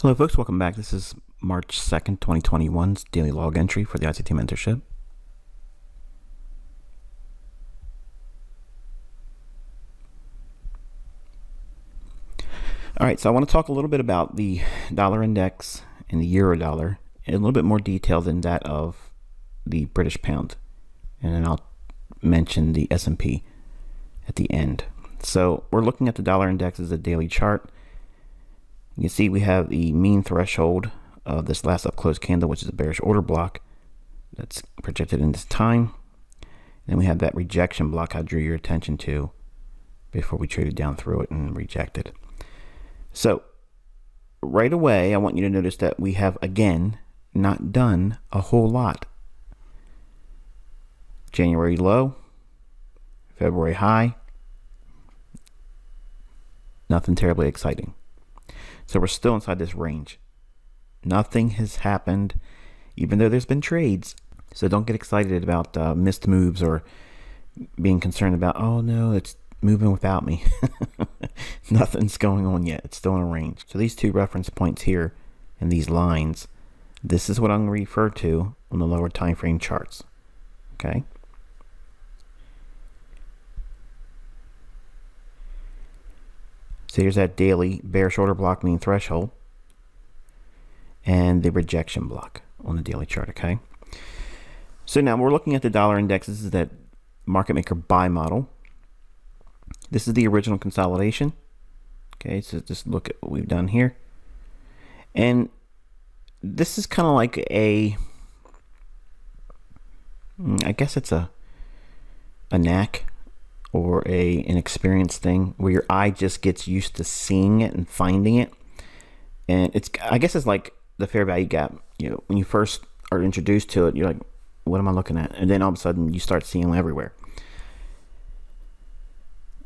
Hello folks, welcome back. This is March 2nd, 2021's daily log entry for the ICT Mentorship. Alright, so I want to talk a little bit about the dollar index and the euro dollar in a little bit more detail than that of the British pound. And then I'll mention the S&P at the end. So we're looking at the dollar index as a daily chart. You can see we have the mean threshold of this last up close candle, which is a bearish order block that's projected in this time. Then we have that rejection block I drew your attention to before we traded down through it and rejected. So right away, I want you to notice that we have, again, not done a whole lot. January low, February high, nothing terribly exciting. So we're still inside this range. Nothing has happened, even though there's been trades. So don't get excited about missed moves or being concerned about, oh no, it's moving without me. Nothing's going on yet. It's still in a range. So these two reference points here and these lines, this is what I'm going to refer to on the lower time frame charts. Okay. So here's that daily bearish order block mean threshold and the rejection block on the daily chart, okay? So now we're looking at the dollar index. This is that market maker buy model. This is the original consolidation. Okay, so just look at what we've done here. And this is kind of like a, I guess it's a knack or an experience thing where your eye just gets used to seeing it and finding it. And it's, I guess it's like the fair value gap. You know, when you first are introduced to it, you're like, what am I looking at? And then all of a sudden you start seeing them everywhere.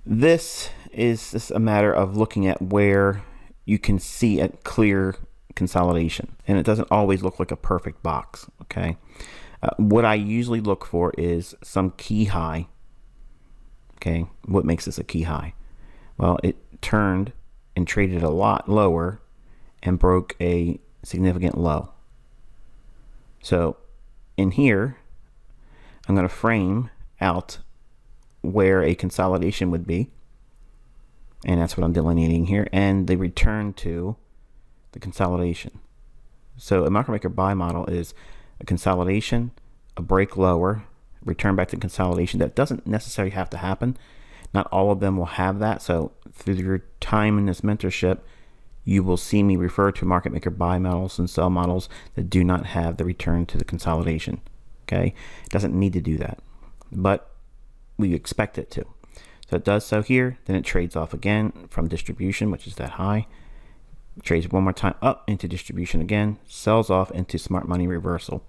This is just a matter of looking at where you can see a clear consolidation. And it doesn't always look like a perfect box, okay? What I usually look for is some key high. Okay, what makes this a key high? Well, it turned and traded a lot lower and broke a significant low. So in here, I'm going to frame out where a consolidation would be. And that's what I'm delineating here. And the return to the consolidation. So a market maker buy model is a consolidation, a break lower, return back to consolidation. That doesn't necessarily have to happen. Not all of them will have that. So through your time in this mentorship, you will see me refer to market maker buy models and sell models that do not have the return to the consolidation. Okay, it doesn't need to do that, but we expect it to. So it does so here, then it trades off again from distribution, which is that high, trades one more time up into distribution again, sells off into smart money reversal.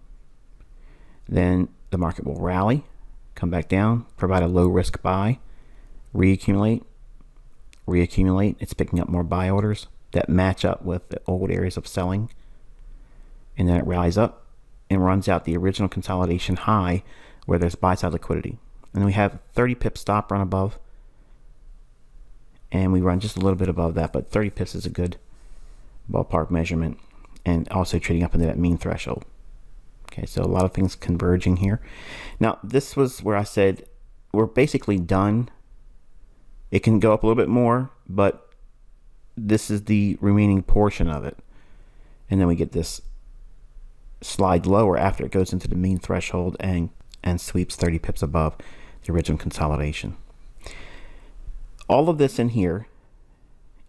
Then the market will rally, come back down, provide a low risk buy, reaccumulate. It's picking up more buy orders that match up with the old areas of selling. And then it rallies up and runs out the original consolidation high where there's buy side liquidity. And then we have 30 pips stop run above. And we run just a little bit above that, but 30 pips is a good ballpark measurement. And also trading up into that mean threshold. Okay, so a lot of things converging here. Now, this was where I said we're basically done. It can go up a little bit more, but this is the remaining portion of it. And then we get this slide lower after it goes into the mean threshold and sweeps 30 pips above the original consolidation. All of this in here,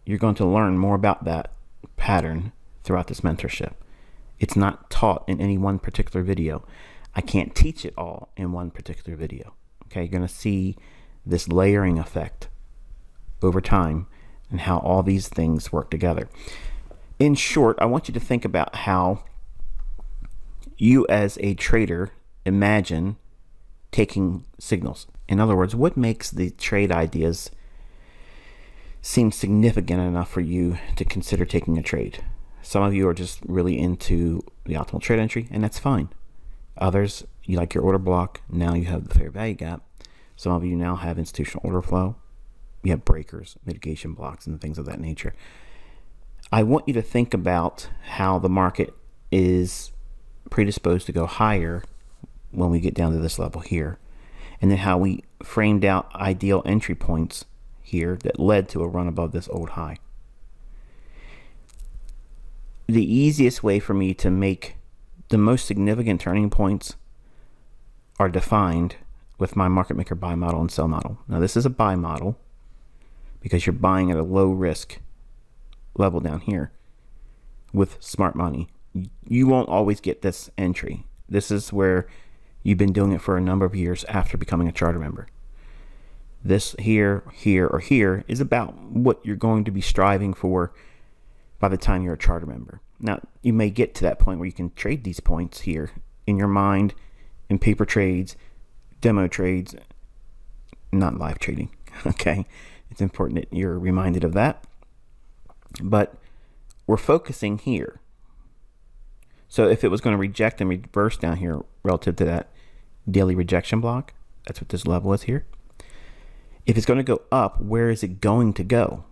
you're going to learn more about that pattern throughout this mentorship. It's not taught in any one particular video. I can't teach it all in one particular video. Okay, you're going to see this layering effect over time and how all these things work together. In short, I want you to think about how you as a trader imagine taking signals. In other words, what makes the trade ideas seem significant enough for you to consider taking a trade? Some of you are just really into the optimal trade entry, and that's fine. Others, you like your order block. Now you have the fair value gap. Some of you now have institutional order flow. You have breakers, mitigation blocks, and things of that nature. I want you to think about how the market is predisposed to go higher when we get down to this level here, and then how we framed out ideal entry points here that led to a run above this old high. The easiest way for me to make the most significant turning points are defined with my market maker buy model and sell model. Now this is a buy model because you're buying at a low risk level down here with smart money. You won't always get this entry. This is where you've been doing it for a number of years after becoming a charter member. This here, here, or here is about what you're going to be striving for by the time you're a charter member. Now, you may get to that point where you can trade these points here in your mind, in paper trades, demo trades, not live trading, okay? It's important that you're reminded of that. But we're focusing here. So if it was going to reject and reverse down here relative to that daily rejection block, that's what this level is here. If it's going to go up, where is it going to go?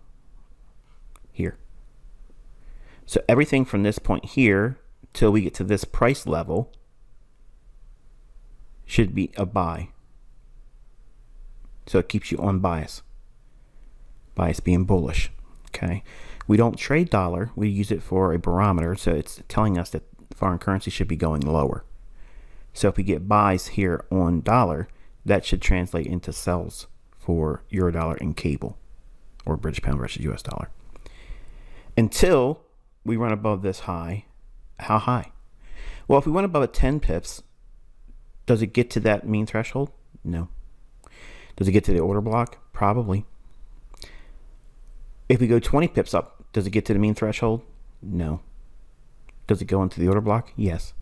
Here. So everything from this point here till we get to this price level should be a buy. So it keeps you on bias. Bias being bullish. Okay. We don't trade dollar. We use it for a barometer. So it's telling us that foreign currency should be going lower. So if we get buys here on dollar, that should translate into sells for euro dollar and cable, or British pound versus US dollar. Until we run above this high. How high? Well, if we went above a 10 pips, does it get to that mean threshold? No. Does it get to the order block? Probably. If we go 20 pips up, does it get to the mean threshold? No. Does it go into the order block? Yes.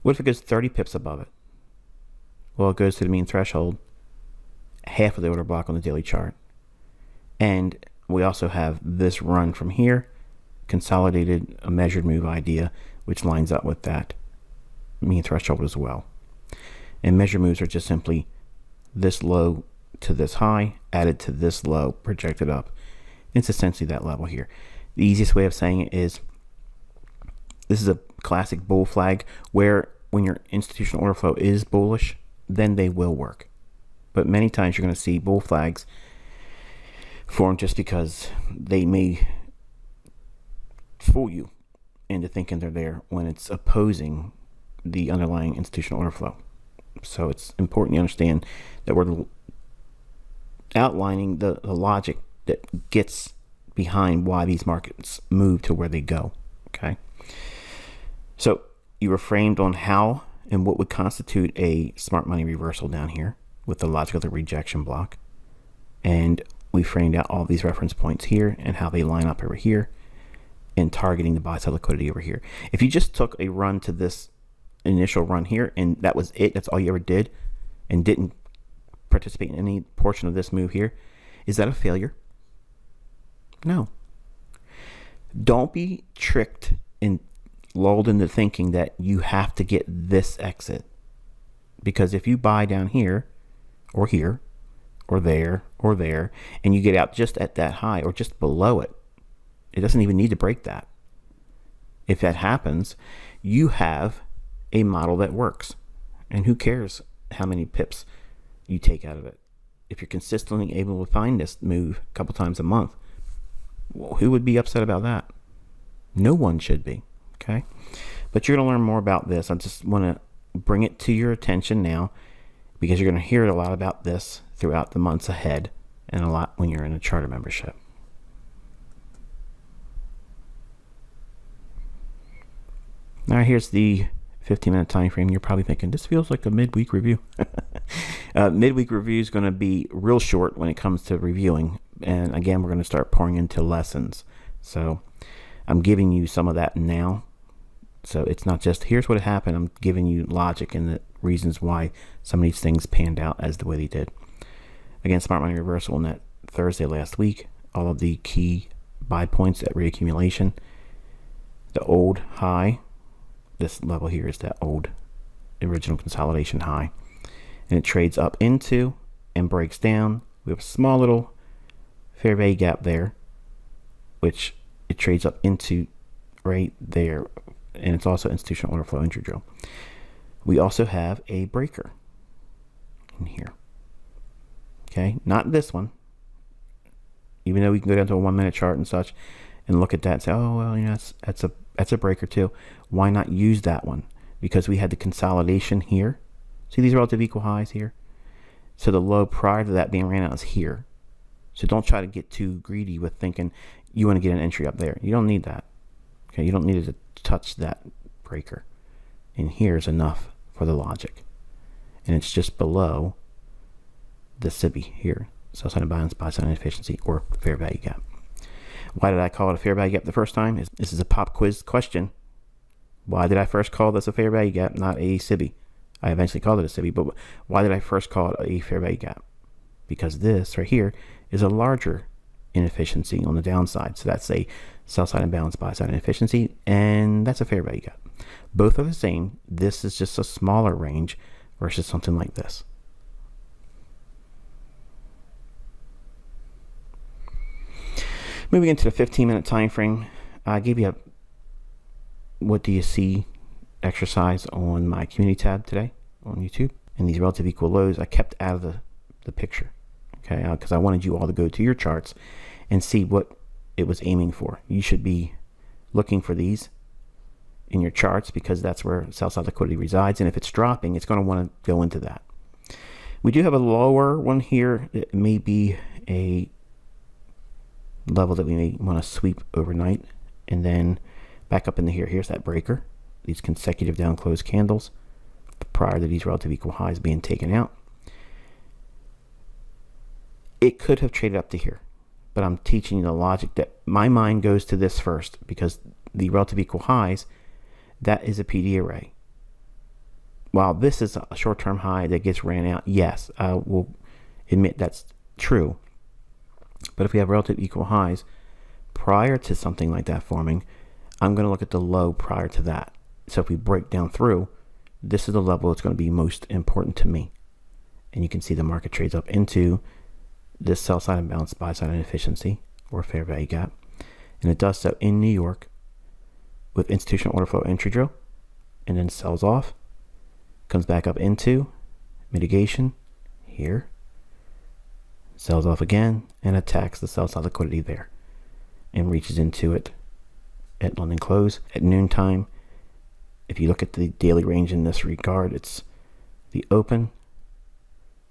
What if it goes 30 pips above it? Well, it goes to the mean threshold, half of the order block on the daily chart. And we also have this run from here, consolidated, a measured move idea, which lines up with that mean threshold as well. And measured moves are just simply this low to this high added to this low projected up. It's essentially that level here. The easiest way of saying it is this is a classic bull flag where when your institutional order flow is bullish, then they will work. But many times you're going to see bull flags form just because they may fool you into thinking they're there when it's opposing the underlying institutional order flow. So it's important you understand that we're outlining the logic that gets behind why these markets move to where they go. Okay. So you were framed on how and what would constitute a smart money reversal down here with the logic of the rejection block. And we framed out all these reference points here and how they line up over here and targeting the buy side liquidity over here. If you just took a run to this initial run here and that was it, that's all you ever did, and didn't participate in any portion of this move here, is that a failure? No. Don't be tricked and lulled into thinking that you have to get this exit, because if you buy down here or here or there and you get out just at that high or just below it, it doesn't even need to break that. If that happens, you have a model that works, and who cares how many pips you take out of it? If you're consistently able to find this move a couple times a month, well, who would be upset about that? No one should be. Okay, but you're going to learn more about this. I just want to bring it to your attention now, because you're going to hear a lot about this throughout the months ahead, and a lot when you're in a charter membership. Now here's the 15-minute time frame. You're probably thinking, this feels like a midweek review. Midweek review is going to be real short when it comes to reviewing. And again, we're going to start pouring into lessons. So I'm giving you some of that now. So it's not just, here's what happened. I'm giving you logic and the reasons why some of these things panned out as the way they did. Again, smart money reversal on that Thursday last week. All of the key buy points at reaccumulation. The old high. This level here is that old original consolidation high, and it trades up into and breaks down. We have a small little fair value gap there, which it trades up into right there, and it's also institutional order flow entry drill. We also have a breaker in here. Okay, not this one. Even though we can go down to a 1 minute chart and such and look at that and say, oh, well, you know, that's a breaker too. Why not use that one? Because we had the consolidation here. See these relative equal highs here? So the low prior to that being ran out is here. So don't try to get too greedy with thinking you want to get an entry up there. You don't need that. Okay, you don't need to touch that breaker. And here's enough for the logic. And it's just below the SIBI here. Sell side imbalance, buy side inefficiency, or fair value gap. Why did I call it a fair value gap the first time? This is a pop quiz question. Why did I first call this a fair value gap, not a SIBI? I eventually called it a SIBI, but why did I first call it a fair value gap? Because this right here is a larger inefficiency on the downside. So that's a sell side imbalance, buy side inefficiency, and that's a fair value gap. Both are the same. This is just a smaller range versus something like this. Moving into the 15-minute time frame, I gave you a what do you see exercise on my community tab today on YouTube. And these relative equal lows I kept out of the picture, okay, because I wanted you all to go to your charts and see what it was aiming for. You should be looking for these in your charts because that's where sell side liquidity resides, and if it's dropping, it's going to want to go into that. We do have a lower one here. It may be a level that we may want to sweep overnight, and then back up into here. Here's that breaker, these consecutive down close candles prior to these relative equal highs being taken out. It could have traded up to here, but I'm teaching you the logic that my mind goes to this first, because the relative equal highs, that is a PD array. While this is a short-term high that gets ran out, yes, I will admit that's true. But if we have relative equal highs prior to something like that forming, I'm going to look at the low prior to that. So if we break down through, this is the level that's going to be most important to me. And you can see the market trades up into this sell side imbalance, buy side inefficiency, or fair value gap. And it does so in New York with institutional order flow entry drill, and then sells off, comes back up into mitigation here, sells off again, and attacks the sell side liquidity there and reaches into it at London close at noontime. If you look at the daily range in this regard, it's the open,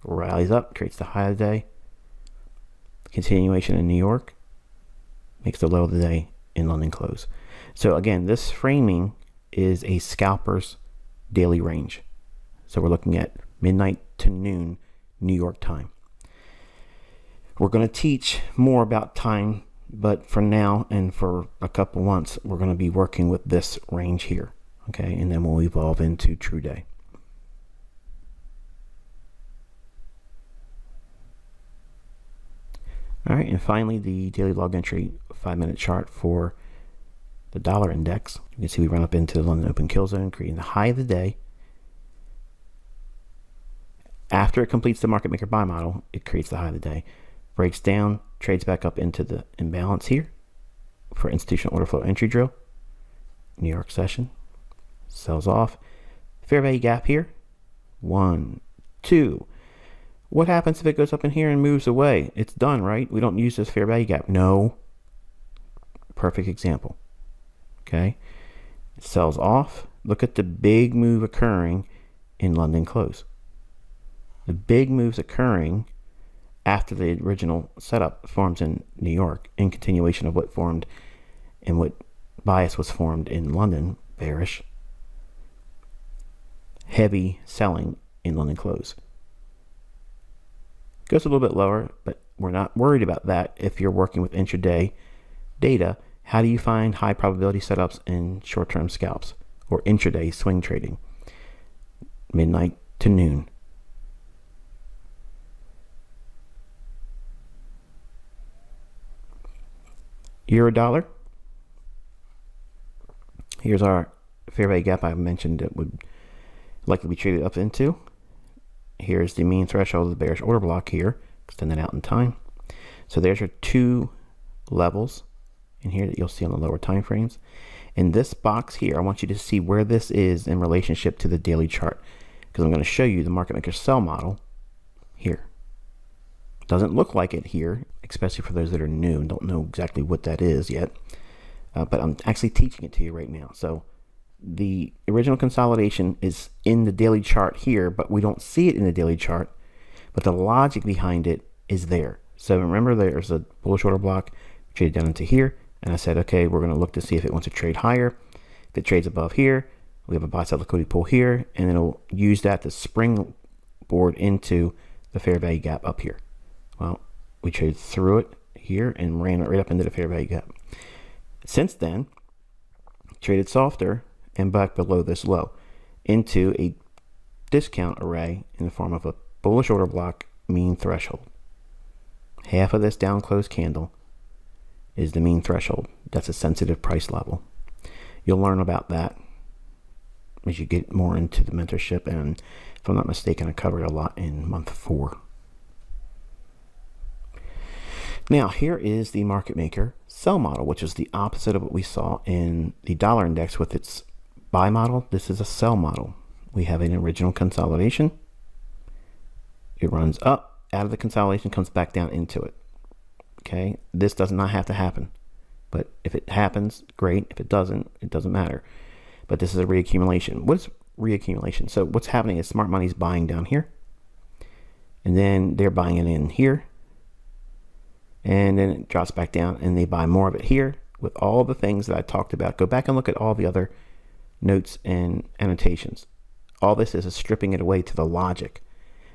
rallies up, creates the high of the day, continuation in New York, makes the low of the day in London close. So again, this framing is a scalper's daily range. So we're looking at midnight to noon New York time. We're going to teach more about time, but for now and for a couple months, we're going to be working with this range here. Okay, and then we'll evolve into true day. All right, and finally, the daily log entry 5-minute chart for the dollar index. You can see we run up into the London open kill zone, creating the high of the day. After it completes the market maker buy model, it creates the high of the day, breaks down, trades back up into the imbalance here for institutional order flow entry drill, New York session, sells off, fair value gap here, 1, 2. What happens if it goes up in here and moves away? It's done, right? We don't use this fair value gap. No. Perfect example. Okay. It sells off. Look at the big move occurring in London close. The big moves occurring after the original setup forms in New York, in continuation of what formed and what bias was formed in London, bearish. Heavy selling in London close. Goes a little bit lower, but we're not worried about that if you're working with intraday data. How do you find high probability setups in short-term scalps or intraday swing trading? Midnight to noon. Euro dollar. Here's our fair value gap I mentioned that would likely be traded up into. Here's the mean threshold of the bearish order block here, extended out in time. So there's your two levels in here that you'll see on the lower time frames. In this box here, I want you to see where this is in relationship to the daily chart, because I'm going to show you the market maker sell model here. Doesn't look like it here, especially for those that are new and don't know exactly what that is yet. But I'm actually teaching it to you right now. So the original consolidation is in the daily chart here, but we don't see it in the daily chart. But the logic behind it is there. So remember, there's a bullish order block traded down into here. And I said, okay, we're going to look to see if it wants to trade higher. If it trades above here, we have a buy side liquidity pool here, and it'll use that to springboard into the fair value gap up here. Well, we traded through it here and ran it right up into the fair value gap. Since then, traded softer and back below this low into a discount array in the form of a bullish order block mean threshold. Half of this down close candle is the mean threshold. That's a sensitive price level. You'll learn about that as you get more into the mentorship, and if I'm not mistaken, I covered a lot in month 4. Now here is the market maker sell model, which is the opposite of what we saw in the dollar index with its buy model. This is a sell model. We have an original consolidation. It runs up out of the consolidation, comes back down into it. Okay, this does not have to happen, but if it happens, great. If it doesn't, it doesn't matter. But this is a reaccumulation. What is reaccumulation? So what's happening is smart money's buying down here, and then they're buying it in here, and then it drops back down, and they buy more of it here with all the things that I talked about. Go back and look at all the other notes and annotations. All this is stripping it away to the logic,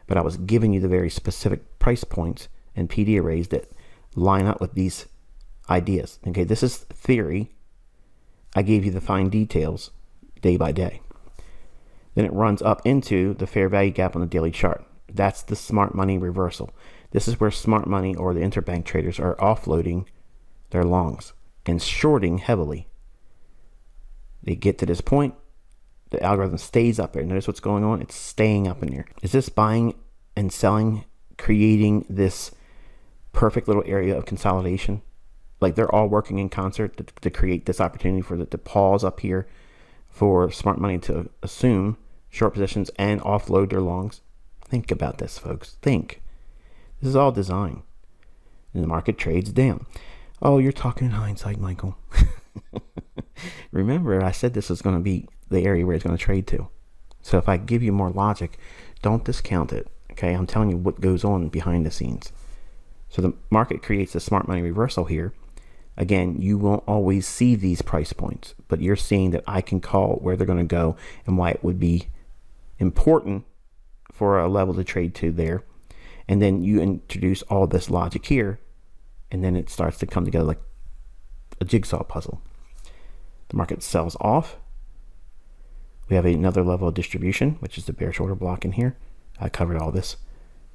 but I was giving you the very specific price points and PD arrays that line up with these ideas. Okay, this is theory. I gave you the fine details day by day. Then it runs up into the fair value gap on the daily chart. That's the smart money reversal. This is where smart money or the interbank traders are offloading their longs and shorting heavily. They get to this point, the algorithm stays up there. Notice what's going on? It's staying up in here. Is this buying and selling creating this perfect little area of consolidation? Like they're all working in concert to create this opportunity for the pause up here for smart money to assume short positions and offload their longs. Think about this, folks. Think. This is all design. And the market trades down. Oh, you're talking in hindsight, Michael. Remember, I said this is going to be the area where it's going to trade to. So if I give you more logic, don't discount it. Okay, I'm telling you what goes on behind the scenes. So the market creates a smart money reversal here. Again, you won't always see these price points, but you're seeing that I can call where they're going to go and why it would be important for a level to trade to there. And then you introduce all this logic here, and then it starts to come together like a jigsaw puzzle. The market sells off. We have another level of distribution, which is the bearish order block in here. I covered all this.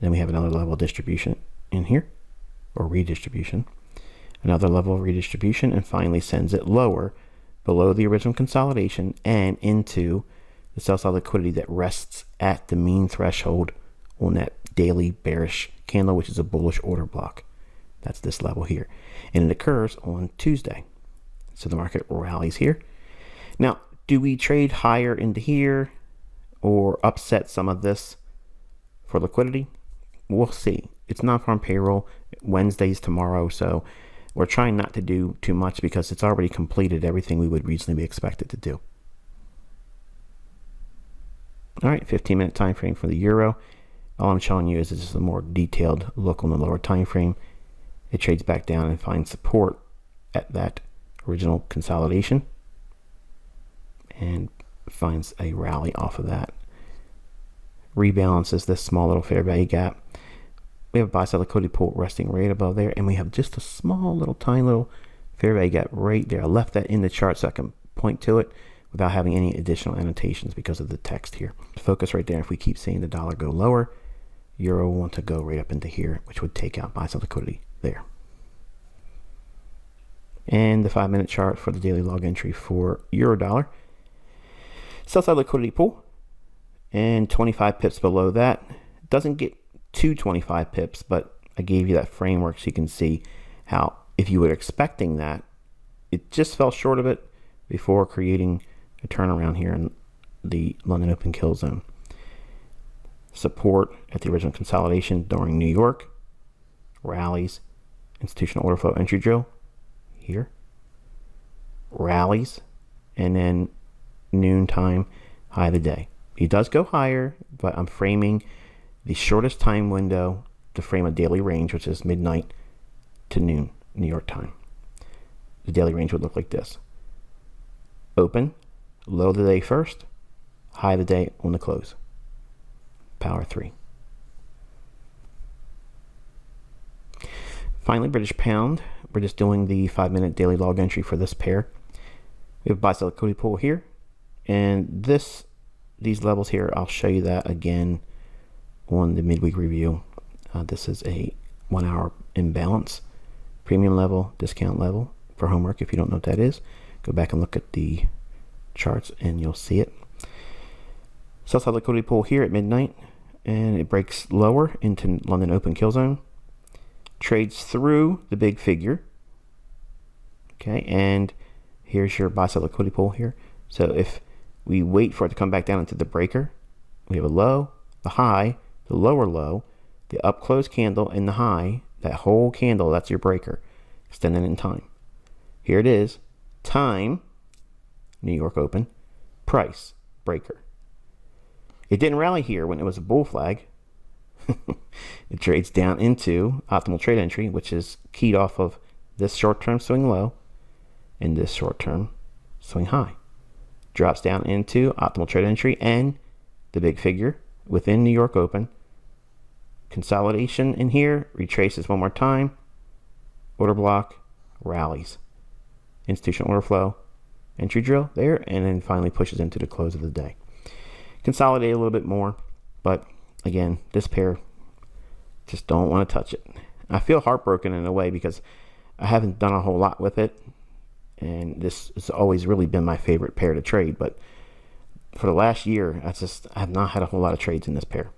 Then we have another level of distribution in here, or redistribution. Another level of redistribution, and finally sends it lower below the original consolidation and into the sell side liquidity that rests at the mean threshold on that daily bearish candle, which is a bullish order block. That's this level here. And it occurs on Tuesday. So the market rallies here. Now, do we trade higher into here or upset some of this for liquidity? We'll see. It's not farm payroll. Wednesday's tomorrow, so we're trying not to do too much because it's already completed everything we would reasonably be expected to do. All right, 15-minute time frame for the euro. All I'm showing you is just a more detailed look on the lower time frame. It trades back down and finds support at that original consolidation and finds a rally off of that. Rebalances this small little fair value gap. We have a buy side liquidity pool resting right above there, and we have just a small little tiny little fair value gap right there. I left that in the chart so I can point to it without having any additional annotations because of the text here. Focus right there. If we keep seeing the dollar go lower, euro will want to go right up into here, which would take out buy side liquidity there. And the 5-minute chart for the daily log entry for euro dollar. Sell side liquidity pool, and 25 pips below that. Doesn't get to 25 pips, but I gave you that framework so you can see how, if you were expecting that, it just fell short of it before creating a turnaround here in the London Open kill zone. Support at the original consolidation during New York, rallies, institutional order flow entry drill here, rallies, and then noontime high of the day. It does go higher, but I'm framing the shortest time window to frame a daily range, which is midnight to noon New York time. The daily range would look like this: open, low of the day first, high of the day on the close. Power 3. Finally, British pound. We're just doing the 5-minute daily log entry for this pair. We have a buy sell liquidity pool here, and these levels here, I'll show you that again on the midweek review. This is a 1 hour imbalance, premium level, discount level. For homework, if you don't know what that is, go back and look at the charts and you'll see it. Sell side liquidity pool here at midnight, and it breaks lower into London Open kill zone, trades through the big figure. Okay, and here's your buy side liquidity pool here. So if we wait for it to come back down into the breaker, we have a low, the high, the lower low, the up close candle, and the high. That whole candle, that's your breaker, extended in time. Here it is, time, New York Open, price, breaker. It didn't rally here when it was a bull flag. It trades down into optimal trade entry, which is keyed off of this short-term swing low and this short-term swing high. Drops down into optimal trade entry and the big figure within New York Open. Consolidation in here, retraces one more time, order block, rallies. Institutional order flow, entry drill there, and then finally pushes into the close of the day. Consolidate a little bit more, but again, this pair, just don't want to touch it. I feel heartbroken in a way because I haven't done a whole lot with it, and this has always really been my favorite pair to trade, but for the last year, I have not had a whole lot of trades in this pair.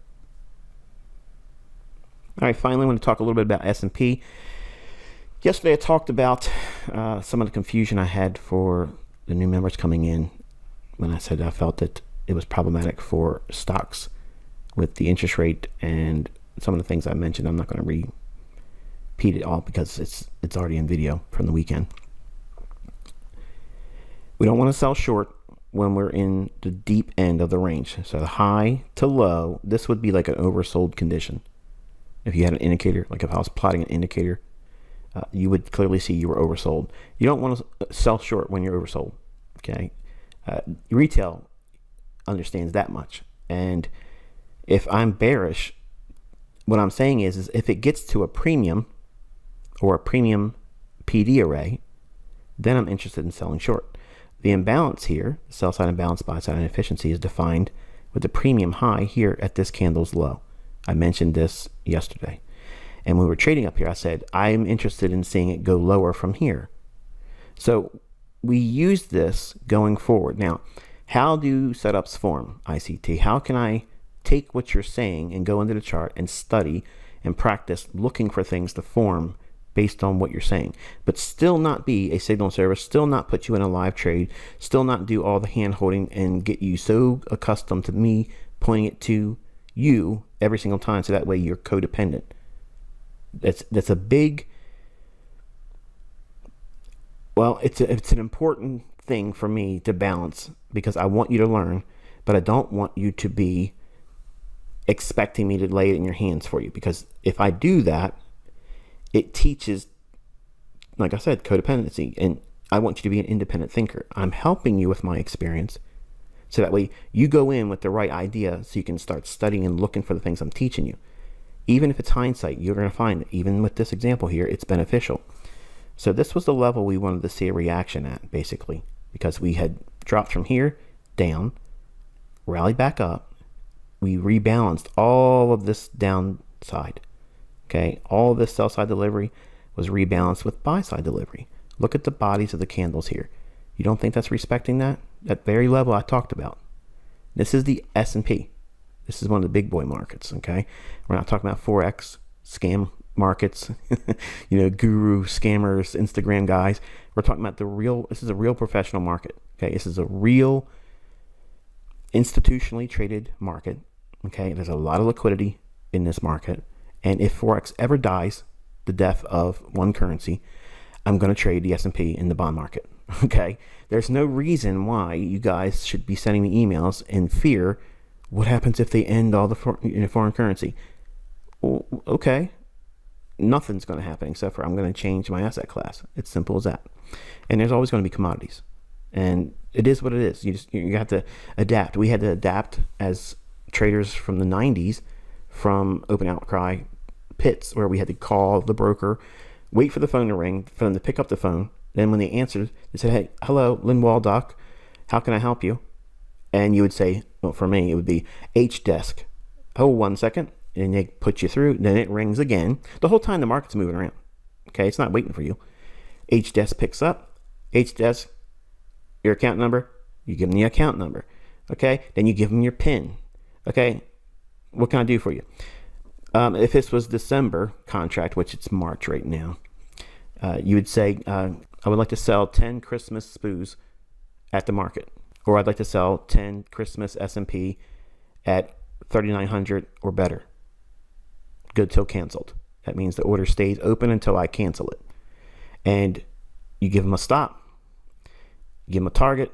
All right, finally, I want to talk a little bit about S&P. Yesterday, I talked about some of the confusion I had for the new members coming in when I said I felt that it was problematic for stocks with the interest rate and some of the things I mentioned. I'm not going to repeat it all because it's already in video from the weekend. We don't want to sell short when we're in the deep end of the range. So the high to low, this would be like an oversold condition. If you had an indicator, like if I was plotting an indicator, you would clearly see you were oversold. You don't want to sell short when you're oversold. Okay, retail understands that much. And if I'm bearish, what I'm saying is if it gets to a premium or a premium PD array, then I'm interested in selling short. The imbalance here, sell side imbalance, buy side inefficiency, is defined with the premium high here at this candle's low. I mentioned this yesterday. And when we were trading up here, I said, I'm interested in seeing it go lower from here. So we use this going forward. Now, how do setups form, ICT? How can I take what you're saying and go into the chart and study and practice looking for things to form based on what you're saying, but still not be a signal service, still not put you in a live trade, still not do all the hand holding and get you so accustomed to me pointing it to you every single time, so that way you're codependent. That's a big, well, it's an important thing for me to balance, because I want you to learn, but I don't want you to be expecting me to lay it in your hands for you, because if I do that, it teaches, like I said, codependency, and I want you to be an independent thinker. I'm helping you with my experience, so that way you go in with the right idea, so you can start studying and looking for the things I'm teaching you. Even if it's hindsight, you're going to find that even with this example here, it's beneficial. So this was the level we wanted to see a reaction at, basically, because we had dropped from here down, rallied back up. We rebalanced all of this downside. Okay, all of this sell side delivery was rebalanced with buy side delivery. Look at the bodies of the candles here. You don't think that's respecting that? That very level I talked about. This is the S&P. This is one of the big boy markets, okay? We're not talking about Forex scam markets, guru scammers, Instagram guys. We're talking about this is a real professional market. Okay. This is a real institutionally traded market. Okay. There's a lot of liquidity in this market. And if Forex ever dies the death of one currency, I'm going to trade the S&P in the bond market. Okay. There's no reason why you guys should be sending me emails in fear. What happens if they end all the foreign currency? Well, okay. Nothing's going to happen except for I'm going to change my asset class. It's simple as that. And there's always going to be commodities. And it is what it is. You have to adapt. We had to adapt as traders from the 90s from open outcry pits where we had to call the broker, wait for the phone to ring, for them to pick up the phone. Then when they answered, they said, "Hey, hello, Lynn Waldock. How can I help you?" And you would say, well, for me, it would be H desk. Oh, 1 second. And they put you through. Then it rings again. The whole time the market's moving around. Okay, it's not waiting for you. H desk picks up. H desk, your account number. You give them the account number. Okay, then you give them your PIN. Okay, what can I do for you? If this was December contract, which it's March right now, you would say, I would like to sell 10 Christmas spoos at the market, or I'd like to sell 10 Christmas S&P at 3,900 or better. Good till canceled. That means the order stays open until I cancel it. And you give them a stop, you give them a target,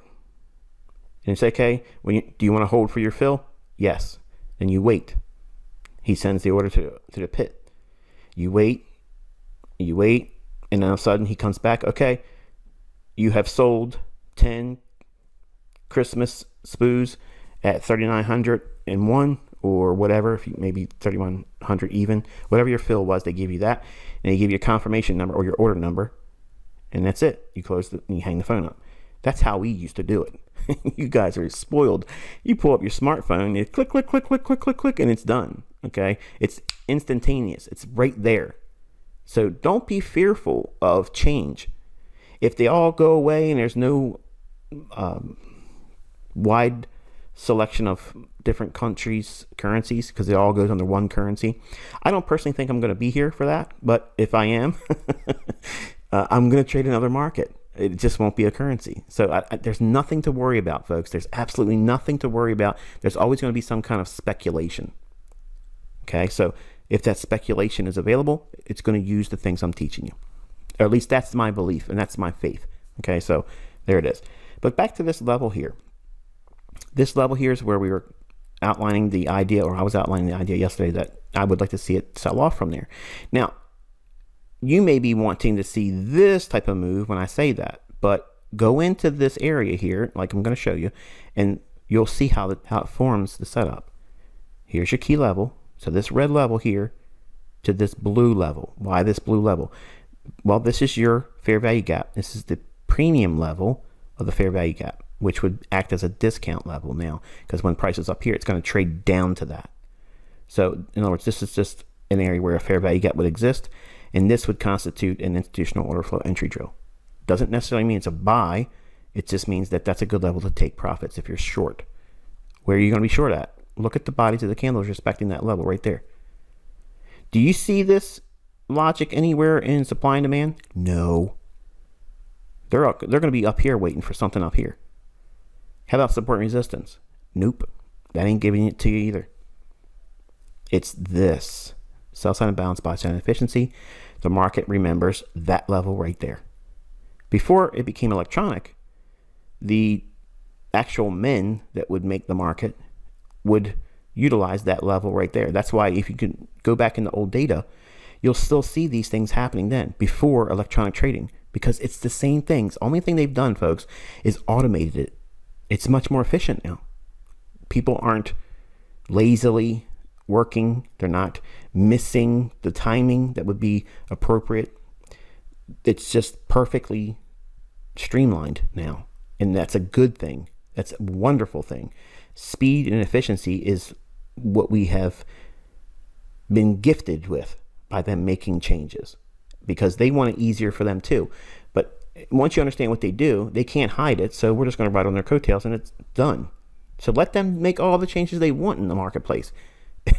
and you say, okay, do you want to hold for your fill? Yes. Then you wait. He sends the order to the pit. You wait, and then all of a sudden he comes back. Okay, you have sold 10 Christmas spoos at 3,901 or whatever, if you maybe 3,100 even, whatever your fill was, they give you that, and they give you a confirmation number or your order number, and that's it. You close and you hang the phone up. That's how we used to do it. You guys are spoiled. You pull up your smartphone, you click, click, click, click, click, click, click, and it's done. Okay, it's instantaneous. It's right there. So don't be fearful of change. If they all go away and there's no wide selection of different countries' currencies, because it all goes under one currency, I don't personally think I'm going to be here for that. But if I am, I'm going to trade another market. It just won't be a currency. So there's nothing to worry about, folks. There's absolutely nothing to worry about. There's always going to be some kind of speculation. Okay, so if that speculation is available, it's going to use the things I'm teaching you. Or at least that's my belief and that's my faith. Okay, so there it is. But back to this level here. This level here is where we were outlining the idea, or I was outlining the idea yesterday, that I would like to see it sell off from there. Now, you may be wanting to see this type of move when I say that, but go into this area here, like I'm going to show you, and you'll see how it forms the setup. Here's your key level. So this red level here to this blue level. Why this blue level? Well, this is your fair value gap. This is the premium level of the fair value gap, which would act as a discount level now, because when price is up here, it's going to trade down to that. So in other words, this is just an area where a fair value gap would exist, and this would constitute an institutional order flow entry drill. Doesn't necessarily mean it's a buy. It just means that that's a good level to take profits if you're short. Where are you going to be short at? Look at the bodies of the candles respecting that level right there. Do you see this logic anywhere in supply and demand? No. They're going to be up here waiting for something up here. How about support and resistance? Nope. That ain't giving it to you either. It's this. Sell side imbalance, buy side inefficiency. The market remembers that level right there. Before it became electronic, the actual men that would make the market would utilize that level right there. That's why if you can go back in the old data, you'll still see these things happening then before electronic trading, because it's the same things. Only thing they've done, folks, is automated it. It's much more efficient now. People aren't lazily working. They're not missing the timing that would be appropriate. It's just perfectly streamlined now. And that's a good thing. That's a wonderful thing. Speed and efficiency is what we have been gifted with by them making changes, because they want it easier for them too. But once you understand what they do, they can't hide it. So we're just going to ride on their coattails and it's done. So let them make all the changes they want in the marketplace.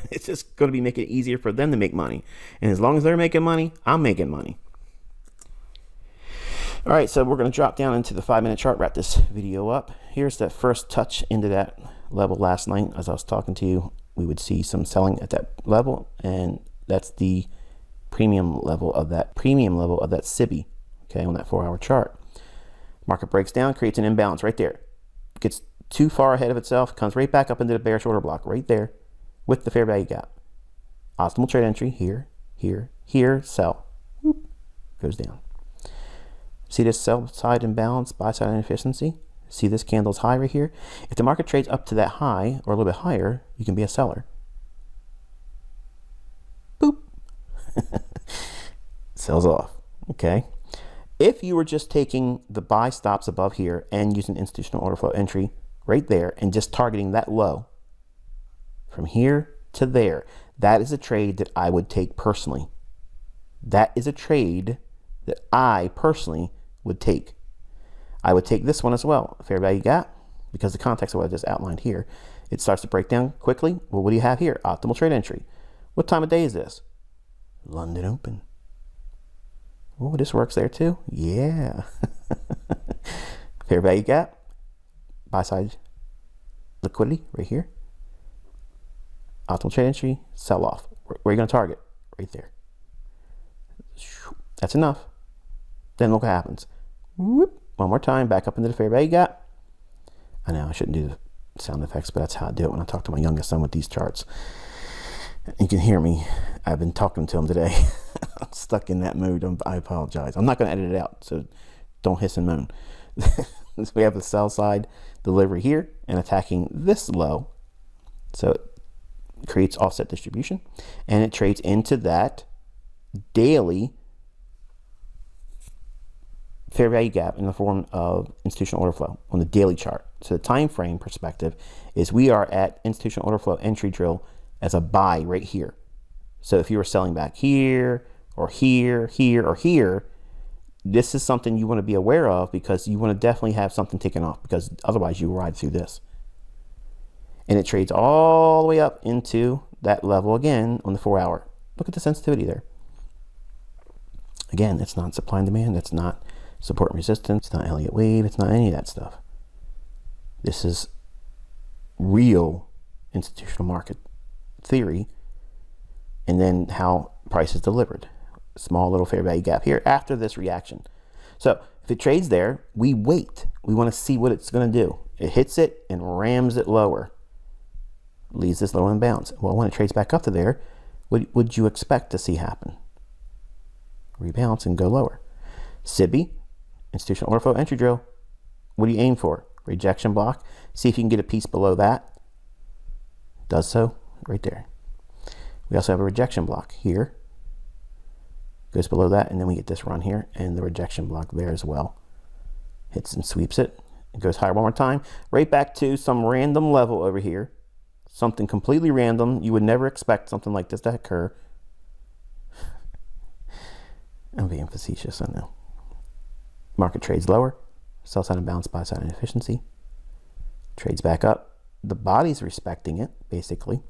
It's just going to be making it easier for them to make money. And as long as they're making money, I'm making money. All right, so we're going to drop down into the 5-minute chart, wrap this video up. Here's that first touch into that level last night. As I was talking to you, we would see some selling at that level, and that's the premium level of that SIBI, okay, on that 4-hour chart. Market breaks down, creates an imbalance right there. Gets too far ahead of itself, comes right back up into the bearish order block right there with the fair value gap. Optimal trade entry here, here, here, sell. Whoop, goes down. See this sell side imbalance, buy side inefficiency? See this candle's high right here? If the market trades up to that high or a little bit higher, you can be a seller. Boop. Sells off. Okay. If you were just taking the buy stops above here and using institutional order flow entry right there and just targeting that low from here to there, that is a trade that I would take personally. That is a trade that I personally would take. I would take this one as well, fair value gap, because the context of what I just outlined here, it starts to break down quickly. Well, what do you have here? Optimal trade entry. What time of day is this? London open. Oh, this works there too. Yeah. Fair value gap, buy side liquidity right here. Optimal trade entry, sell off. Where are you going to target? Right there. That's enough. Then look what happens. Whoop. One more time, back up into the fair value gap. I know I shouldn't do the sound effects, but that's how I do it when I talk to my youngest son with these charts. You can hear me. I've been talking to him today. I'm stuck in that mood. I apologize. I'm not going to edit it out, so don't hiss and moan. So we have the sell side delivery here and attacking this low. So it creates offset distribution, and it trades into that daily fair value gap in the form of institutional order flow on the daily chart. So the time frame perspective is we are at institutional order flow entry drill as a buy right here. So if you were selling back here or here, here, or here, this is something you want to be aware of, because you want to definitely have something taken off, because otherwise you will ride through this. And it trades all the way up into that level again on the 4-hour. Look at the sensitivity there. Again, it's not supply and demand. It's not support and resistance. It's not Elliott wave. It's not any of that stuff. This is real institutional market theory, and then how price is delivered. Small little fair value gap here after this reaction. So if it trades there, we wait. We want to see what it's going to do. It hits it and rams it lower, leaves this low imbalance. Well, when it trades back up to there, what would you expect to see happen? Rebalance and go lower. SIBI, institutional order flow entry drill. What do you aim for? Rejection block. See if you can get a piece below that. Does so right there. We also have a rejection block here. Goes below that, and then we get this run here and the rejection block there as well. Hits and sweeps it. It goes higher one more time, right back to some random level over here. Something completely random. You would never expect something like this to occur. I'm being facetious, I know. Market trades lower. Sell side imbalance, buy side inefficiency. Trades back up. The body's respecting it, basically.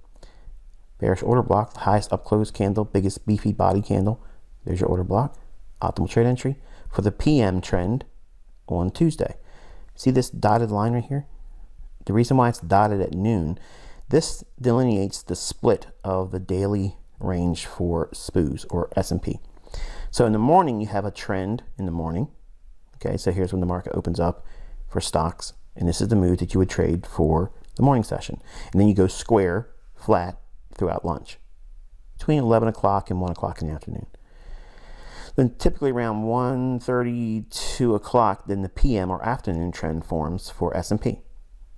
Bearish order block, the highest up close candle, biggest beefy body candle. There's your order block. Optimal trade entry for the PM trend on Tuesday. See this dotted line right here? The reason why it's dotted at noon, this delineates the split of the daily range for SPOOs or S&P. So in the morning, you have a trend in the morning. Okay, so here's when the market opens up for stocks, and this is the mood that you would trade for the morning session. And then you go square, flat throughout lunch, between 11 o'clock and 1 o'clock in the afternoon. Then typically around 1:30, 2 o'clock, then the PM or afternoon trend forms for S&P.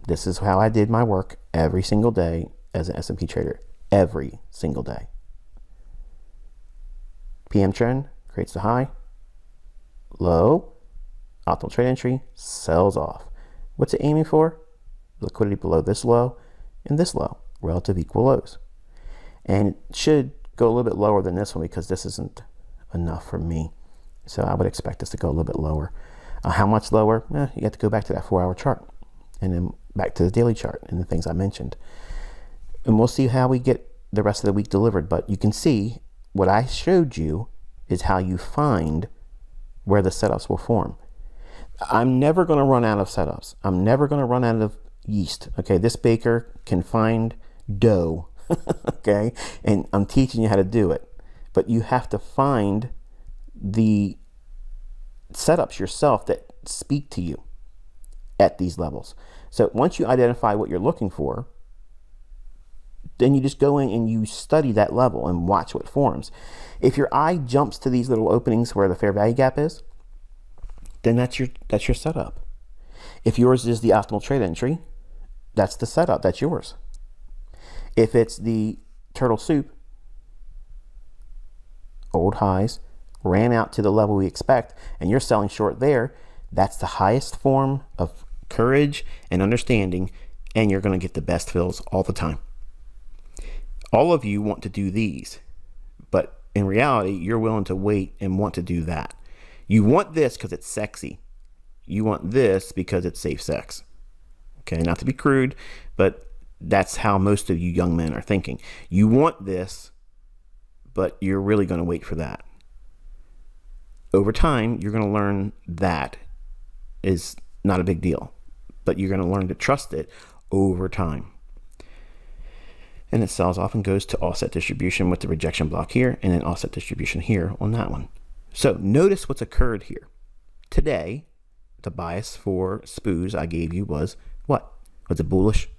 This is how I did my work every single day as an S&P trader, every single day. PM trend creates the high, low, optimal trade entry, sells off. What's it aiming for? Liquidity below this low and this low, relative equal lows. And it should go a little bit lower than this one because this isn't enough for me. So I would expect this to go a little bit lower. How much lower? You have to go back to that 4-hour chart and then back to the daily chart and the things I mentioned. And we'll see how we get the rest of the week delivered. But you can see what I showed you is how you find where the setups will form. I'm never going to run out of setups. I'm never going to run out of yeast. Okay, this baker can find dough. Okay, and I'm teaching you how to do it. But you have to find the setups yourself that speak to you at these levels. So once you identify what you're looking for, then you just go in and you study that level and watch what forms. If your eye jumps to these little openings where the fair value gap is, then that's your setup. If yours is the optimal trade entry, that's the setup, that's yours. If it's the turtle soup, old highs, ran out to the level we expect, and you're selling short there, that's the highest form of courage and understanding, and you're going to get the best fills all the time. All of you want to do these, but in reality, you're willing to wait and want to do that. You want this because it's sexy. You want this because it's safe sex. Okay, not to be crude, but that's how most of you young men are thinking. You want this, but you're really going to wait for that. Over time, you're going to learn that is not a big deal, but you're going to learn to trust it over time. And it sells off and goes to offset distribution with the rejection block here, and then offset distribution here on that one. So notice what's occurred here. Today, the bias for SPOOs I gave you was what? Was it bullish?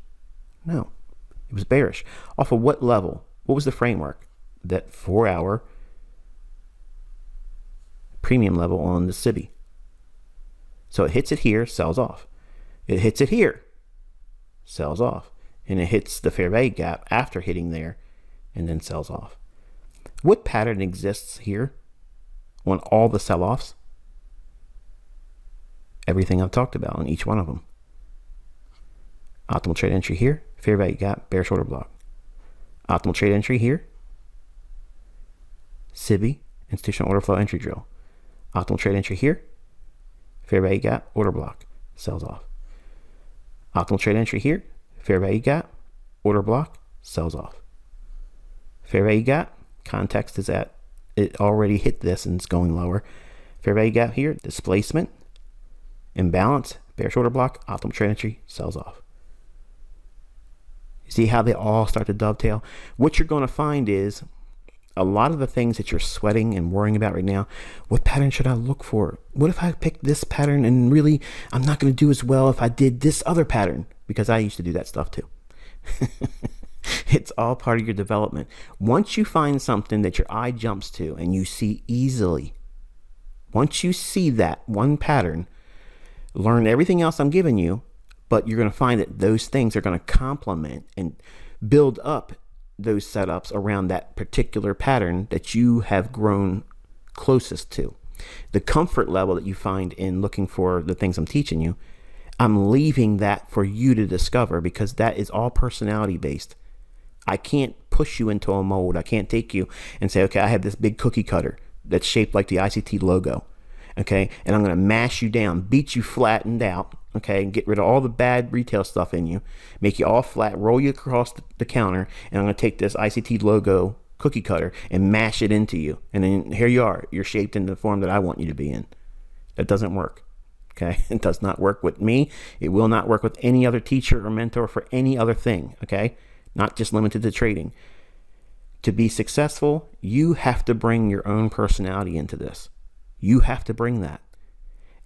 No, it was bearish. Off of what level? What was the framework? That 4-hour premium level on the CIBI. So it hits it here, sells off. It hits it here, sells off. And it hits the fair value gap after hitting there and then sells off. What pattern exists here on all the sell-offs? Everything I've talked about on each one of them. Optimal trade entry here, fair value gap, bearish order block. Optimal trade entry here, CIBI, institutional order flow entry drill. Optimal trade entry here, fair value gap, order block, sells off. Optimal trade entry here, fair value gap, order block, sells off. Fair value gap, context is at, it already hit this and it's going lower. Fair value gap here, displacement, imbalance, bearish order block, optimal trade entry, sells off. You see how they all start to dovetail? What you're going to find is a lot of the things that you're sweating and worrying about right now, what pattern should I look for? What if I pick this pattern and really I'm not going to do as well if I did this other pattern? Because I used to do that stuff too. It's all part of your development. Once you find something that your eye jumps to and you see easily, once you see that one pattern, learn everything else I'm giving you, but you're going to find that those things are going to complement and build up those setups around that particular pattern that you have grown closest to. The comfort level that you find in looking for the things I'm teaching you, I'm leaving that for you to discover because that is all personality based. I can't push you into a mold. I can't take you and say, okay, I have this big cookie cutter that's shaped like the ICT logo. Okay. And I'm going to mash you down, beat you flattened out. Okay. And get rid of all the bad retail stuff in you, make you all flat, roll you across the counter. And I'm going to take this ICT logo cookie cutter and mash it into you. And then here you are. You're shaped in the form that I want you to be in. That doesn't work. Okay. It does not work with me. It will not work with any other teacher or mentor for any other thing. Okay. Not just limited to trading. To be successful, you have to bring your own personality into this. You have to bring that.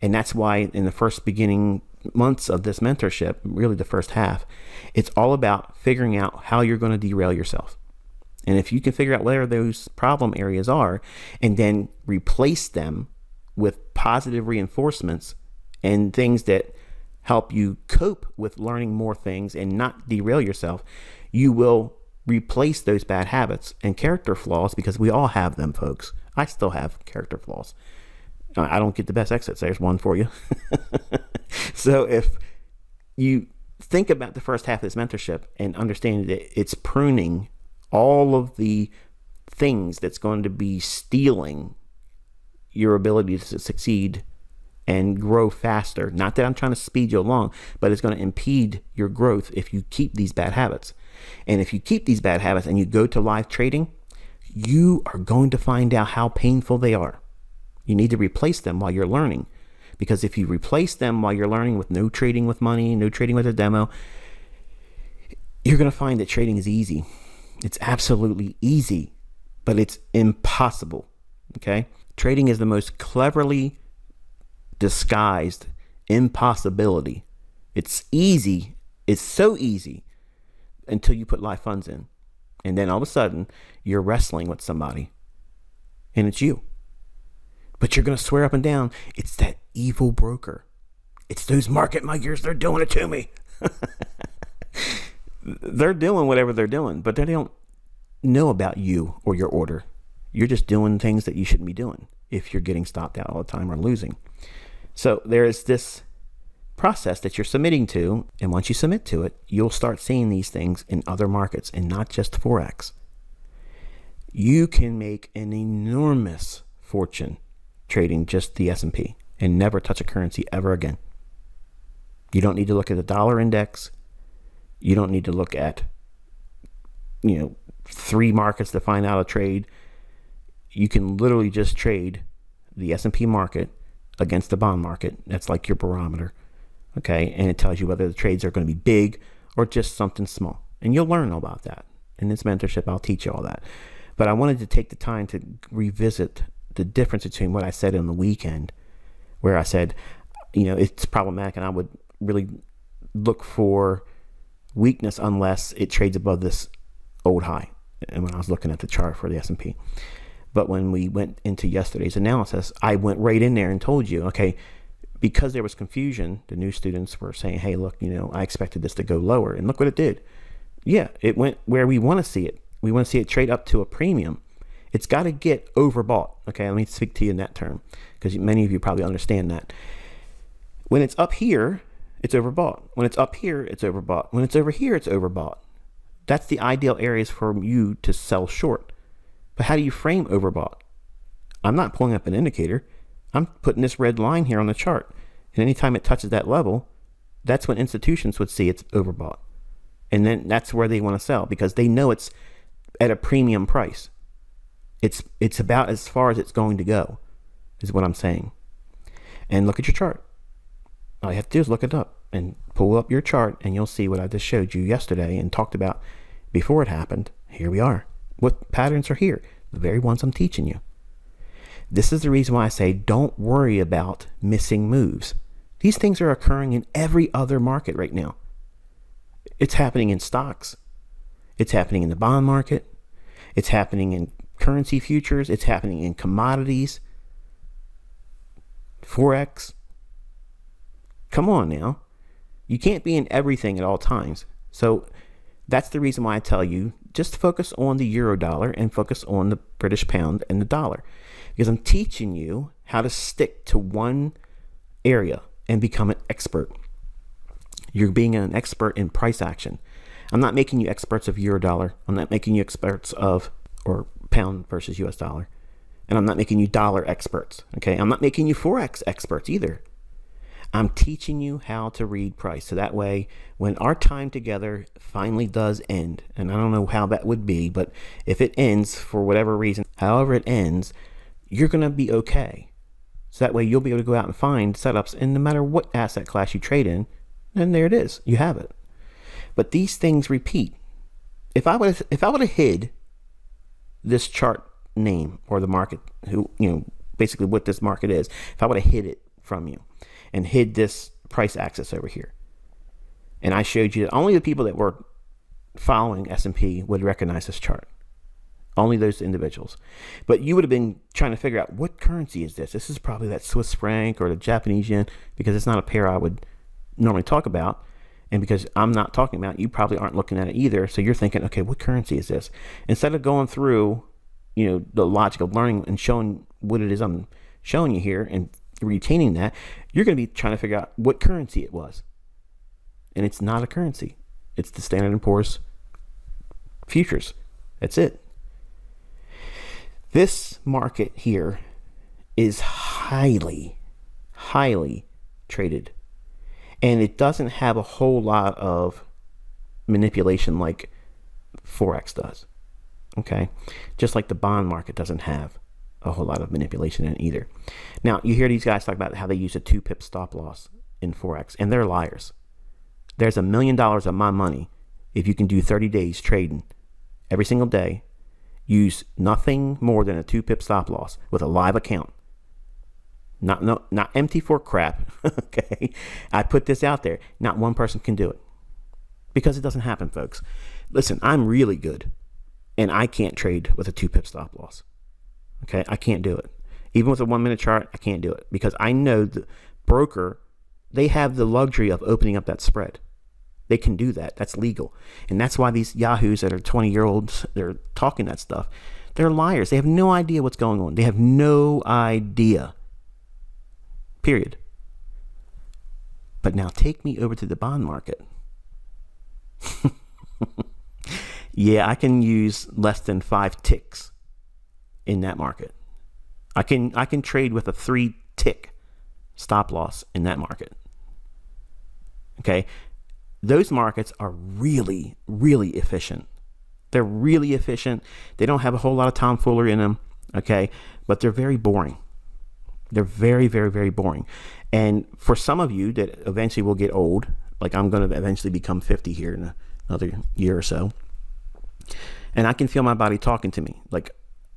And that's why in the first beginning months of this mentorship, really the first half, it's all about figuring out how you're going to derail yourself. And if you can figure out where those problem areas are and then replace them with positive reinforcements and things that help you cope with learning more things and not derail yourself, you will replace those bad habits and character flaws, because we all have them, folks. I still have character flaws. I don't get the best exits. There's one for you. So if you think about the first half of this mentorship and understand that it's pruning all of the things that's going to be stealing your ability to succeed and grow faster. Not that I'm trying to speed you along, but it's going to impede your growth if you keep these bad habits. And if you keep these bad habits and you go to live trading, you are going to find out how painful they are. You need to replace them while you're learning. Because if you replace them while you're learning with no trading with money, no trading with a demo, you're going to find that trading is easy. It's absolutely easy, but it's impossible. Okay? Trading is the most cleverly disguised impossibility. It's easy. It's so easy until you put live funds in. And then all of a sudden, you're wrestling with somebody. And it's you. But you're going to swear up and down, it's that evil broker. It's those market makers. They're doing it to me. They're doing whatever they're doing, but they don't know about you or your order. You're just doing things that you shouldn't be doing if you're getting stopped out all the time or losing. So there is this process that you're submitting to, and once you submit to it, you'll start seeing these things in other markets and not just Forex. You can make an enormous fortune trading just the S&P and never touch a currency ever again. You don't need to look at the dollar index. You don't need to look at, 3 markets to find out a trade. You can literally just trade the S&P market against the bond market. That's like your barometer. Okay. And it tells you whether the trades are going to be big or just something small. And you'll learn all about that. In this mentorship, I'll teach you all that. But I wanted to take the time to revisit the difference between what I said on the weekend, where I said, it's problematic and I would really look for weakness unless it trades above this old high. And when I was looking at the chart for the S&P. But when we went into yesterday's analysis, I went right in there and told you, okay, because there was confusion, the new students were saying, hey, look, I expected this to go lower. And look what it did. Yeah, it went where we want to see it. We want to see it trade up to a premium. It's got to get overbought. Okay, let me speak to you in that term because many of you probably understand that. When it's up here, it's overbought. When it's up here, it's overbought. When it's over here, it's overbought. That's the ideal areas for you to sell short. But how do you frame overbought? I'm not pulling up an indicator. I'm putting this red line here on the chart. And anytime it touches that level, that's when institutions would see it's overbought. And then that's where they want to sell because they know it's at a premium price. It's about as far as it's going to go, is what I'm saying. And look at your chart. All you have to do is look it up and pull up your chart and you'll see what I just showed you yesterday and talked about before it happened. Here we are. What patterns are here? The very ones I'm teaching you. This is the reason why I say don't worry about missing moves. These things are occurring in every other market right now. It's happening in stocks. It's happening in the bond market. It's happening in currency futures. It's happening in commodities. Forex. Come on now. You can't be in everything at all times. So that's the reason why I tell you just focus on the euro dollar and focus on the British pound and the dollar. Because I'm teaching you how to stick to one area and become an expert. You're being an expert in price action. I'm not making you experts of euro dollar. I'm not making you experts of or pound versus US dollar. And I'm not making you dollar experts. Okay. I'm not making you Forex experts either. I'm teaching you how to read price. So that way, when our time together finally does end, and I don't know how that would be, but if it ends for whatever reason, however it ends, you're going to be okay. So that way you'll be able to go out and find setups, and no matter what asset class you trade in, then there it is. You have it. But these things repeat. If I would have hid this chart name or the market, basically what this market is, if I would have hid it from you and hid this price axis over here, and I showed you that only the people that were following S&P would recognize this chart. Only those individuals. But you would have been trying to figure out what currency is this? This is probably that Swiss franc or the Japanese yen, because it's not a pair I would normally talk about. And because I'm not talking about it, you probably aren't looking at it either. So you're thinking, okay, what currency is this? Instead of going through, the logic of learning and showing what it is I'm showing you here and retaining that, you're going to be trying to figure out what currency it was. And it's not a currency. It's the Standard & Poor's futures. That's it. This market here is highly highly traded. And it doesn't have a whole lot of manipulation like Forex does. Okay? Just like the bond market doesn't have a whole lot of manipulation in it either. Now, you hear these guys talk about how they use a 2-pip stop loss in Forex, and they're liars. There's $1 million of my money if you can do 30 days trading every single day, use nothing more than a 2-pip stop loss with a live account. Not empty for crap. Okay, I put this out there. Not one person can do it because it doesn't happen, folks. Listen, I'm really good, and I can't trade with a 2-pip stop loss. Okay, I can't do it. Even with a 1-minute chart, I can't do it because I know the broker, they have the luxury of opening up that spread. They can do that. That's legal, and that's why these yahoos that are 20-year-olds, they're talking that stuff. They're liars. They have no idea what's going on. They have no idea. Period. But now take me over to the bond market. Yeah, I can use less than 5 ticks in that market. I can trade with a 3-tick stop loss in that market. Okay, those markets are really, really efficient. They're really efficient. They don't have a whole lot of tomfoolery in them. Okay, but they're very boring. They're very, very, very boring. And for some of you that eventually will get old, like I'm going to eventually become 50 here in another year or so, and I can feel my body talking to me. Like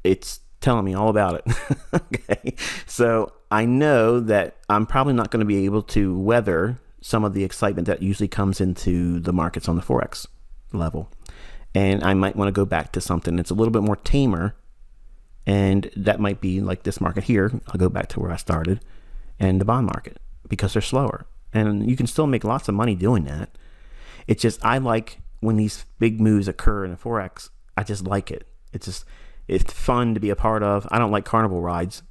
it's telling me all about it. Okay. So I know that I'm probably not going to be able to weather some of the excitement that usually comes into the markets on the Forex level. And I might want to go back to something that's a little bit more tamer. And that might be like this market here. I'll go back to where I started, and the bond market, because they're slower. And you can still make lots of money doing that. It's just, I like when these big moves occur in the Forex, I just like it. It's fun to be a part of. I don't like carnival rides,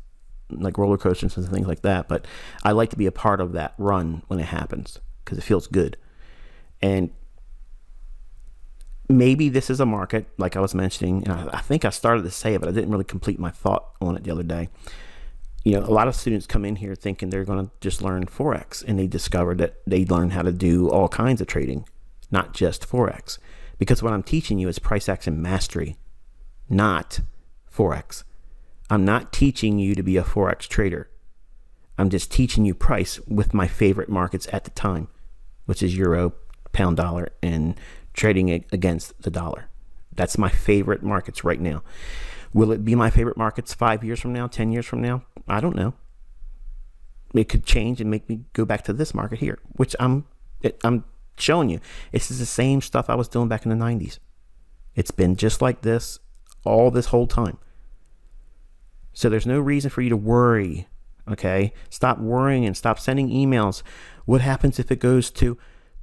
like roller coasters and things like that, but I like to be a part of that run when it happens because it feels good. And maybe this is a market, like I was mentioning, and I think I started to say it, but I didn't really complete my thought on it the other day. You know, a lot of students come in here thinking they're going to just learn Forex, and they discover that they learn how to do all kinds of trading, not just Forex. Because what I'm teaching you is price action mastery, not Forex. I'm not teaching you to be a Forex trader. I'm just teaching you price with my favorite markets at the time, which is euro, pound, dollar, and trading it against the dollar. That's my favorite markets right now. Will it be my favorite markets 5 years from now, 10 years from now? I don't know. It could change and make me go back to this market here, which I'm showing you. This is the same stuff I was doing back in the 90s. It's been just like this all this whole time. So there's no reason for you to worry, okay? Stop worrying and stop sending emails. What happens if it goes to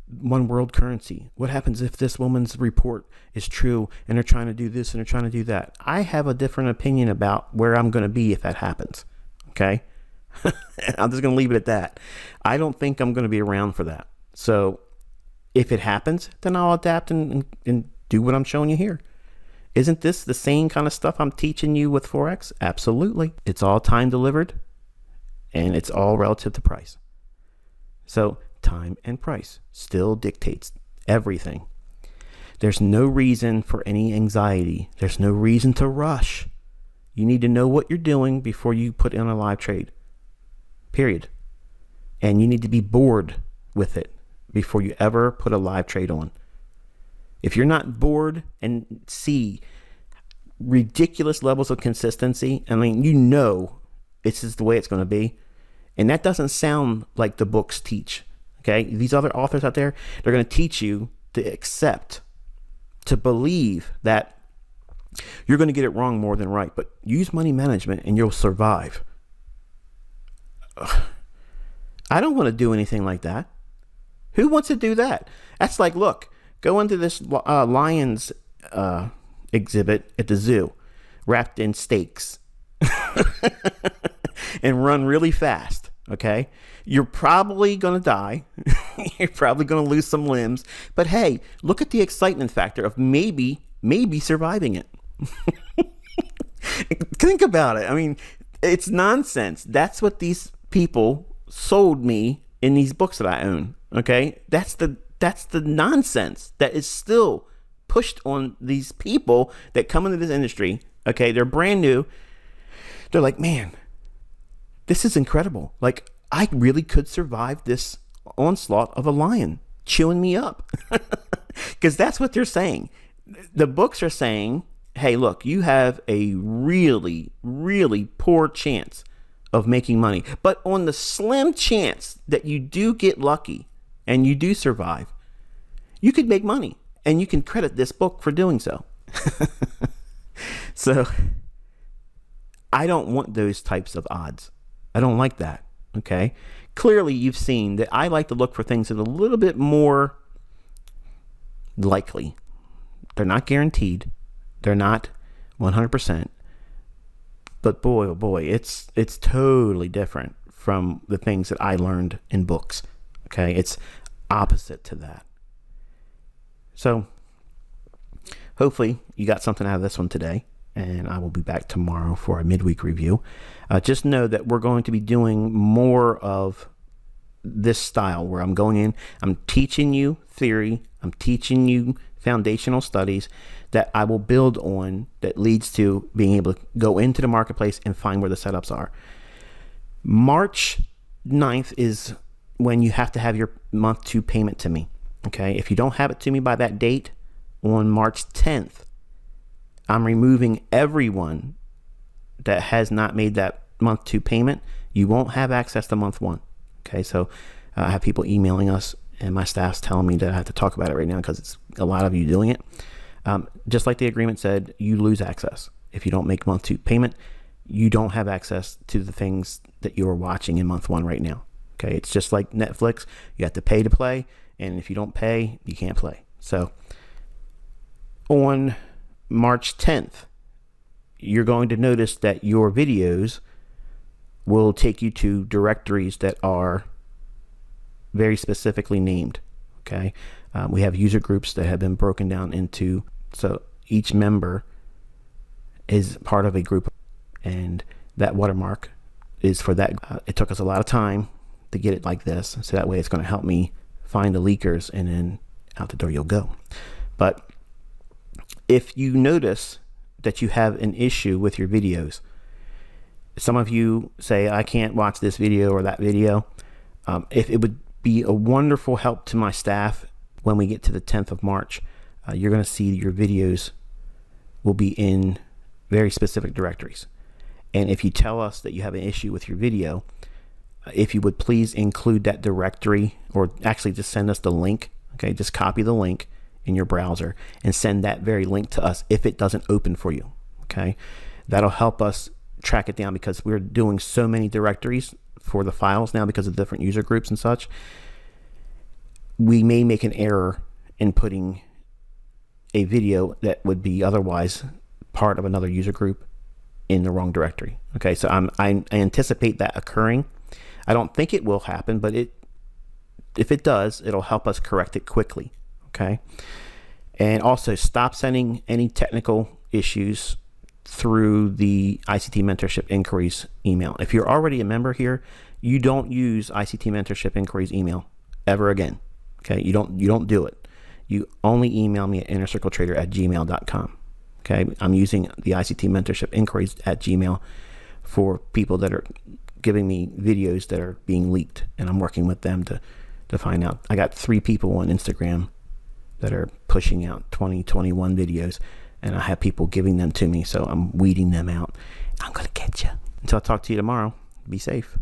one world currency? What happens if this woman's report is true and they're trying to do this and they're trying to do that? I have a different opinion about where I'm going to be if that happens, okay? I'm just going to leave it at that. I don't think I'm going to be around for that. So if it happens, then I'll adapt and do what I'm showing you here. Isn't this the same kind of stuff I'm teaching you with Forex? Absolutely. It's all time delivered, and it's all relative to price. So time and price still dictates everything. There's no reason for any anxiety. There's no reason to rush. You need to know what you're doing before you put in a live trade. Period. And you need to be bored with it before you ever put a live trade on. If you're not bored and see ridiculous levels of consistency, I mean, you know this is the way it's going to be. And that doesn't sound like the books teach. Okay, these other authors out there, they're going to teach you to accept, to believe that you're going to get it wrong more than right, but use money management and you'll survive. I don't want to do anything like that. Who wants to do that? That's like, look, go into this Lions exhibit at the zoo, wrapped in steaks, and run really fast. Okay, you're probably going to die. You're probably going to lose some limbs. But hey, look at the excitement factor of maybe surviving it. Think about it. I mean, it's nonsense. That's what these people sold me in these books that I own. Okay, that's the nonsense that is still pushed on these people that come into this industry. Okay, they're brand new. They're like, man, this is incredible. Like, I really could survive this onslaught of a lion chewing me up. Because that's what they're saying. The books are saying, hey, look, you have a really, really poor chance of making money. But on the slim chance that you do get lucky and you do survive, you could make money. And you can credit this book for doing so. So I don't want those types of odds. I don't like that. Okay. Clearly, you've seen that I like to look for things that are a little bit more likely. They're not guaranteed. They're not 100%. But boy, oh boy, it's totally different from the things that I learned in books. Okay. It's opposite to that. So hopefully you got something out of this one today, and I will be back tomorrow for a midweek review. Just know that we're going to be doing more of this style where I'm going in, I'm teaching you theory, I'm teaching you foundational studies that I will build on that leads to being able to go into the marketplace and find where the setups are. March 9th is when you have to have your month 2 payment to me. Okay, if you don't have it to me by that date, on March 10th, I'm removing everyone that has not made that month 2 payment. You won't have access to month 1. Okay, so I have people emailing us, and my staff's telling me that I have to talk about it right now because it's a lot of you doing it. Just like the agreement said, you lose access. If you don't make month 2 payment, you don't have access to the things that you are watching in month 1 right now. Okay, it's just like Netflix. You have to pay to play. And if you don't pay, you can't play. So on March 10th, you're going to notice that your videos will take you to directories that are very specifically named. Okay. We have user groups that have been broken down into, so each member is part of a group, and that watermark is for that. It took us a lot of time to get it like this. So that way it's going to help me find the leakers, and then out the door you'll go. But if you notice that you have an issue with your videos, some of you say, I can't watch this video or that video. If it would be a wonderful help to my staff when we get to the 10th of March, you're going to see your videos will be in very specific directories. And if you tell us that you have an issue with your video, if you would please include that directory, or actually just send us the link. Okay, just copy the link in your browser and send that very link to us if it doesn't open for you. Okay, that'll help us track it down, because we're doing so many directories for the files now because of different user groups and such. We may make an error in putting a video that would be otherwise part of another user group in the wrong directory. Okay, so I anticipate that occurring. I don't think it will happen, but if it does, it'll help us correct it quickly. Okay. And also stop sending any technical issues through the ICT Mentorship Inquiries email. If you're already a member here, you don't use ICT Mentorship Inquiries email ever again. Okay. You don't do it. You only email me at innercircletrader@gmail.com. Okay. I'm using the ICT Mentorship Inquiries at Gmail for people that are giving me videos that are being leaked, and I'm working with them to find out. I got 3 people on Instagram that are pushing out 2021 videos, and I have people giving them to me, so I'm weeding them out. I'm gonna get you. Until I talk to you tomorrow, be safe.